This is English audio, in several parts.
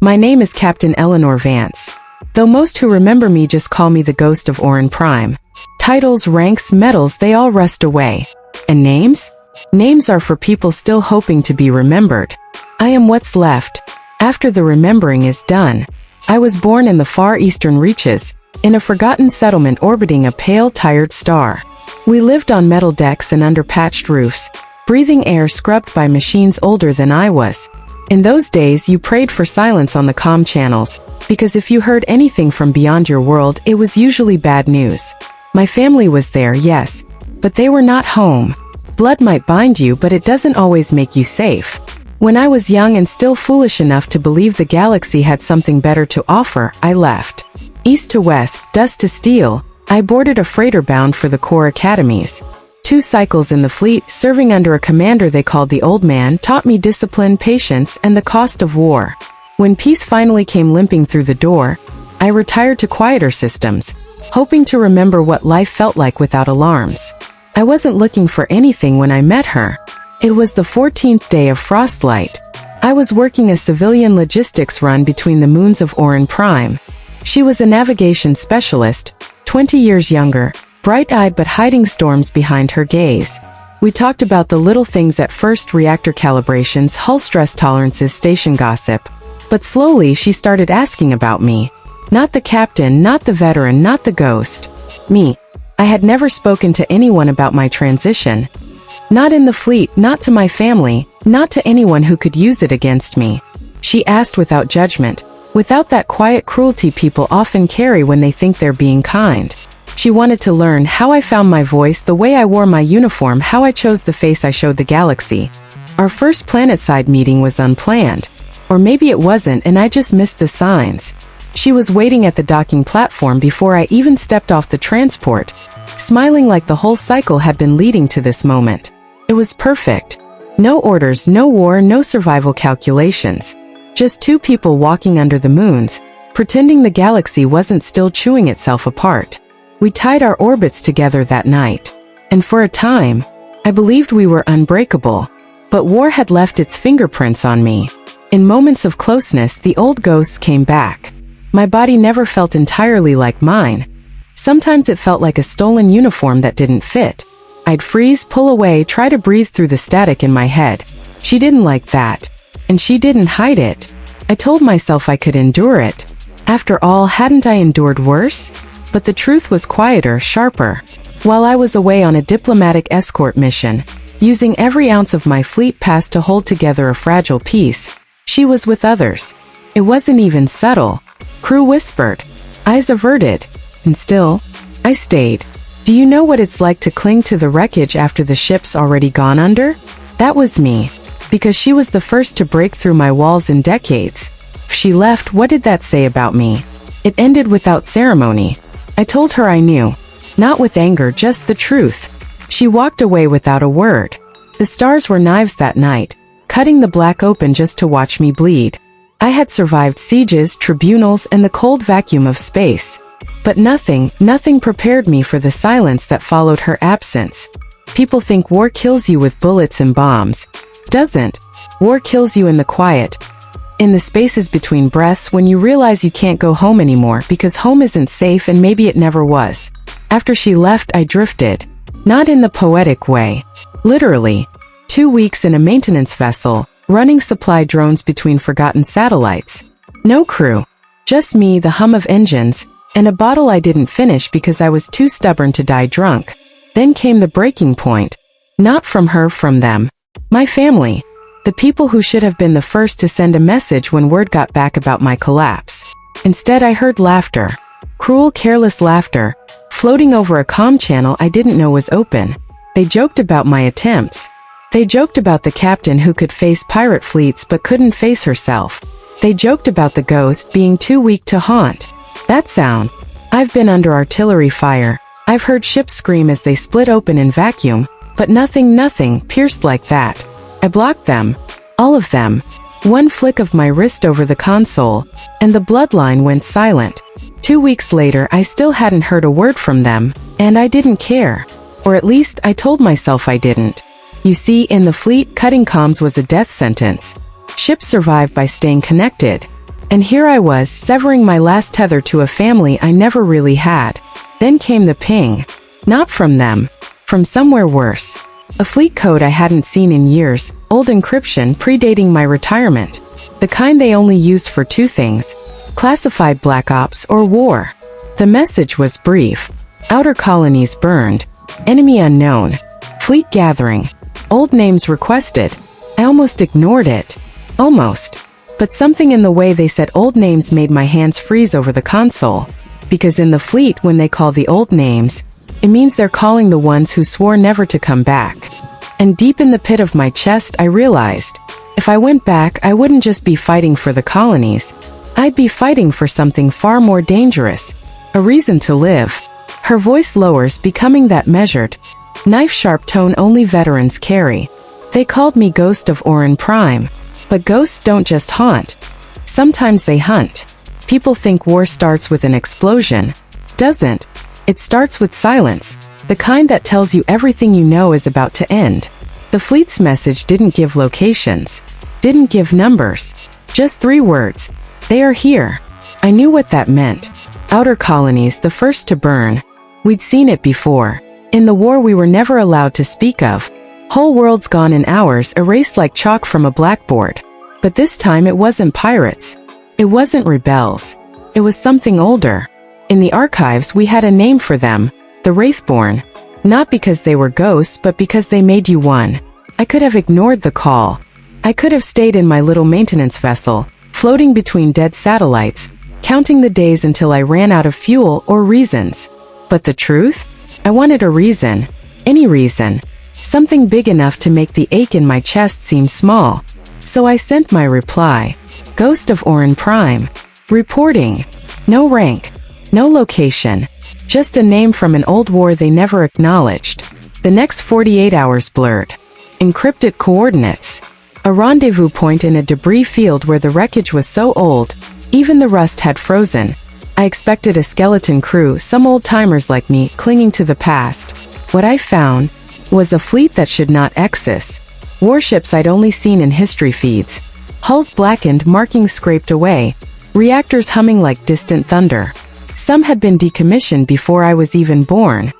My name is Captain Eleanor Vance. Though most who remember me just call me the Ghost of Orin Prime. Titles, ranks, medals, they all rust away. And names? Names are for people still hoping to be remembered. I am what's left, after the remembering is done. I was born in the far eastern reaches, in a forgotten settlement orbiting a pale, tired star. We lived on metal decks and under patched roofs, breathing air scrubbed by machines older than I was. In those days you prayed for silence on the comm channels, because if you heard anything from beyond your world it was usually bad news. My family was there, yes, but they were not home. Blood might bind you, but it doesn't always make you safe. When I was young and still foolish enough to believe the galaxy had something better to offer, I left. East to west, dust to steel, I boarded a freighter bound for the Corps Academies. 2 cycles in the fleet, serving under a commander they called the Old Man, taught me discipline, patience, and the cost of war. When peace finally came limping through the door, I retired to quieter systems, hoping to remember what life felt like without alarms. I wasn't looking for anything when I met her. It was the 14th day of Frostlight. I was working a civilian logistics run between the moons of Orin Prime. She was a navigation specialist, 20 years younger, bright-eyed but hiding storms behind her gaze. We talked about the little things at first: reactor calibrations, hull stress tolerances, station gossip. But slowly she started asking about me. Not the captain, not the veteran, not the ghost. Me. I had never spoken to anyone about my transition. Not in the fleet, not to my family, not to anyone who could use it against me. She asked without judgment, without that quiet cruelty people often carry when they think they're being kind. She wanted to learn how I found my voice, the way I wore my uniform, how I chose the face I showed the galaxy. Our first planetside meeting was unplanned. Or maybe it wasn't and I just missed the signs. She was waiting at the docking platform before I even stepped off the transport, smiling like the whole cycle had been leading to this moment. It was perfect. No orders, no war, no survival calculations. Just 2 people walking under the moons, pretending the galaxy wasn't still chewing itself apart. We tied our orbits together that night. And for a time, I believed we were unbreakable. But war had left its fingerprints on me. In moments of closeness, the old ghosts came back. My body never felt entirely like mine. Sometimes it felt like a stolen uniform that didn't fit. I'd freeze, pull away, try to breathe through the static in my head. She didn't like that. And she didn't hide it. I told myself I could endure it. After all, hadn't I endured worse? But the truth was quieter, sharper. While I was away on a diplomatic escort mission, using every ounce of my fleet pass to hold together a fragile peace, she was with others. It wasn't even subtle. Crew whispered, eyes averted, and still, I stayed. Do you know what it's like to cling to the wreckage after the ship's already gone under? That was me, because she was the first to break through my walls in decades. If she left, what did that say about me? It ended without ceremony. I told her I knew. Not with anger, just the truth. She walked away without a word. The stars were knives that night, cutting the black open just to watch me bleed. I had survived sieges, tribunals, and the cold vacuum of space. But nothing prepared me for the silence that followed her absence. People think war kills you with bullets and bombs. Doesn't. War kills you in the quiet. In the spaces between breaths, when you realize you can't go home anymore because home isn't safe and maybe it never was. After she left, I drifted. Not in the poetic way. Literally. 2 weeks in a maintenance vessel, running supply drones between forgotten satellites. No crew. Just me, the hum of engines, and a bottle I didn't finish because I was too stubborn to die drunk. Then came the breaking point. Not from her, from them. My family. The people who should have been the first to send a message when word got back about my collapse. Instead, I heard laughter. Cruel, careless laughter, floating over a comm channel I didn't know was open. They joked about my attempts. They joked about the captain who could face pirate fleets but couldn't face herself. They joked about the ghost being too weak to haunt. That sound. I've been under artillery fire. I've heard ships scream as they split open in vacuum, but nothing pierced like that. I blocked them. All of them. One flick of my wrist over the console, and the bloodline went silent. 2 weeks later, I still hadn't heard a word from them, and I didn't care. Or at least, I told myself I didn't. You see, in the fleet, cutting comms was a death sentence. Ships survived by staying connected. And here I was, severing my last tether to a family I never really had. Then came the ping. Not from them. From somewhere worse. A fleet code I hadn't seen in years, old encryption predating my retirement. The kind they only used for two things: classified black ops or war. The message was brief. Outer colonies burned. Enemy unknown. Fleet gathering. Old names requested. I almost ignored it. Almost. But something in the way they said old names made my hands freeze over the console. Because in the fleet, when they call the old names, it means they're calling the ones who swore never to come back. And deep in the pit of my chest, I realized, if I went back, I wouldn't just be fighting for the colonies. I'd be fighting for something far more dangerous. A reason to live. Her voice lowers, becoming that measured, knife-sharp tone only veterans carry. They called me Ghost of Orin Prime. But ghosts don't just haunt. Sometimes they hunt. People think war starts with an explosion. Doesn't. It starts with silence, the kind that tells you everything you know is about to end. The fleet's message didn't give locations, didn't give numbers, just 3 words. They are here. I knew what that meant. Outer colonies, the first to burn. We'd seen it before. In the war we were never allowed to speak of. Whole worlds gone in hours, erased like chalk from a blackboard. But this time it wasn't pirates. It wasn't rebels. It was something older. In the archives we had a name for them, the Wraithborn. Not because they were ghosts, but because they made you one. I could have ignored the call. I could have stayed in my little maintenance vessel, floating between dead satellites, counting the days until I ran out of fuel or reasons. But the truth? I wanted a reason. Any reason. Something big enough to make the ache in my chest seem small. So I sent my reply. Ghost of Orin Prime. Reporting. No rank. No location. Just a name from an old war they never acknowledged. The next 48 hours blurred. Encrypted coordinates. A rendezvous point in a debris field where the wreckage was so old, even the rust had frozen. I expected a skeleton crew, some old-timers like me, clinging to the past. What I found was a fleet that should not exist. Warships I'd only seen in history feeds. Hulls blackened, markings scraped away. Reactors humming like distant thunder. Some had been decommissioned before I was even born.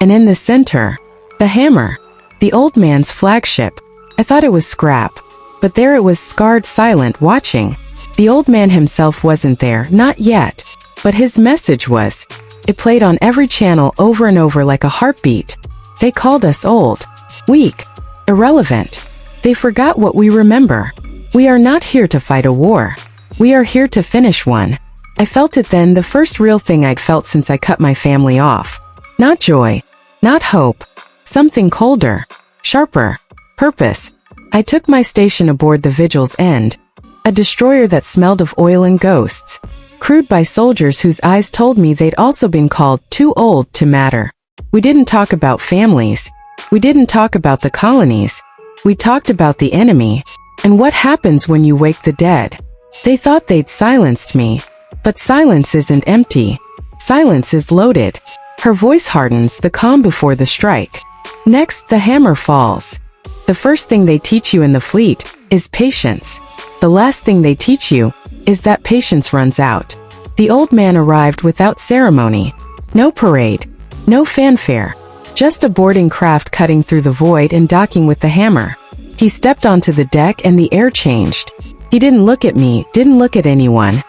And in the center, the hammer. The old man's flagship. I thought it was scrap. But there it was, scarred, silent, watching. The old man himself wasn't there, not yet. But his message was. It played on every channel over and over like a heartbeat. They called us old, weak, irrelevant. They forgot what we remember. We are not here to fight a war. We are here to finish one. I felt it then, the first real thing I'd felt since I cut my family off. Not joy, not hope. Something colder, sharper, purpose. I took my station aboard the Vigil's End, a destroyer that smelled of oil and ghosts, crewed by soldiers whose eyes told me they'd also been called too old to matter. We didn't talk about families. We didn't talk about the colonies. We talked about the enemy, and what happens when you wake the dead. They thought they'd silenced me. But silence isn't empty. Silence is loaded. Her voice hardens, the calm before the strike. Next, the hammer falls. The first thing they teach you in the fleet is patience. The last thing they teach you is that patience runs out. The old man arrived without ceremony. No parade. No fanfare. Just a boarding craft cutting through the void and docking with the hammer. He stepped onto the deck and the air changed. He didn't look at me, didn't look at anyone.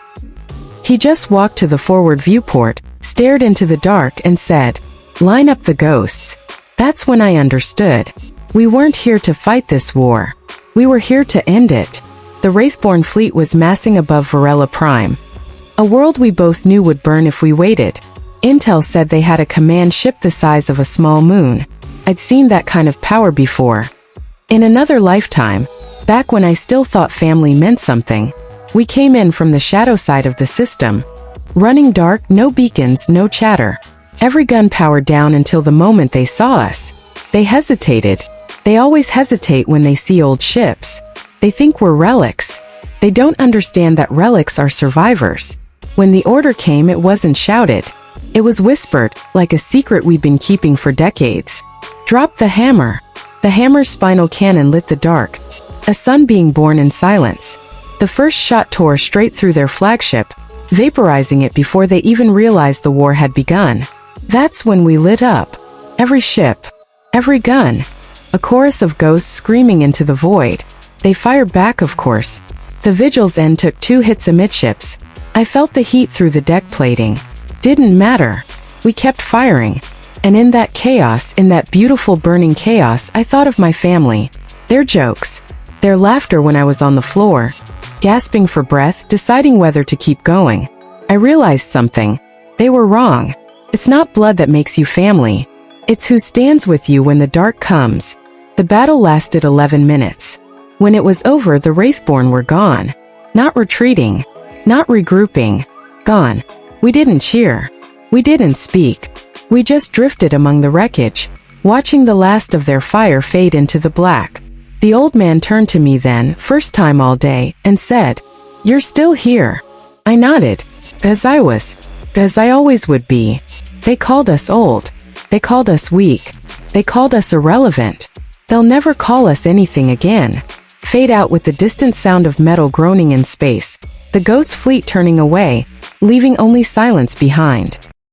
He just walked to the forward viewport, stared into the dark and said, "Line up the ghosts." That's when I understood. We weren't here to fight this war. We were here to end it. The Wraithborn fleet was massing above Betrayal Prime. A world we both knew would burn if we waited. Intel said they had a command ship the size of a small moon. I'd seen that kind of power before. In another lifetime, back when I still thought family meant something, we came in from the shadow side of the system. Running dark, no beacons, no chatter. Every gun powered down until the moment they saw us. They hesitated. They always hesitate when they see old ships. They think we're relics. They don't understand that relics are survivors. When the order came, it wasn't shouted. It was whispered, like a secret we'd been keeping for decades. Drop the hammer. The hammer's spinal cannon lit the dark. A son being born in silence. The first shot tore straight through their flagship, vaporizing it before they even realized the war had begun. That's when we lit up. Every ship. Every gun. A chorus of ghosts screaming into the void. They fired back, of course. The Vigil's end took 2 hits amidships. I felt the heat through the deck plating. Didn't matter. We kept firing. And in that chaos, in that beautiful burning chaos, I thought of my family. Their jokes. Their laughter when I was on the floor, gasping for breath, deciding whether to keep going. I realized something. They were wrong. It's not blood that makes you family. It's who stands with you when the dark comes. The battle lasted 11 minutes. When it was over, the Wraithborn were gone. Not retreating. Not regrouping. Gone. We didn't cheer. We didn't speak. We just drifted among the wreckage, watching the last of their fire fade into the black. The old man turned to me then, first time all day, and said, "You're still here." I nodded. As I always would be. They called us old. They called us weak. They called us irrelevant. They'll never call us anything again. Fade out with the distant sound of metal groaning in space, the ghost fleet turning away, leaving only silence behind.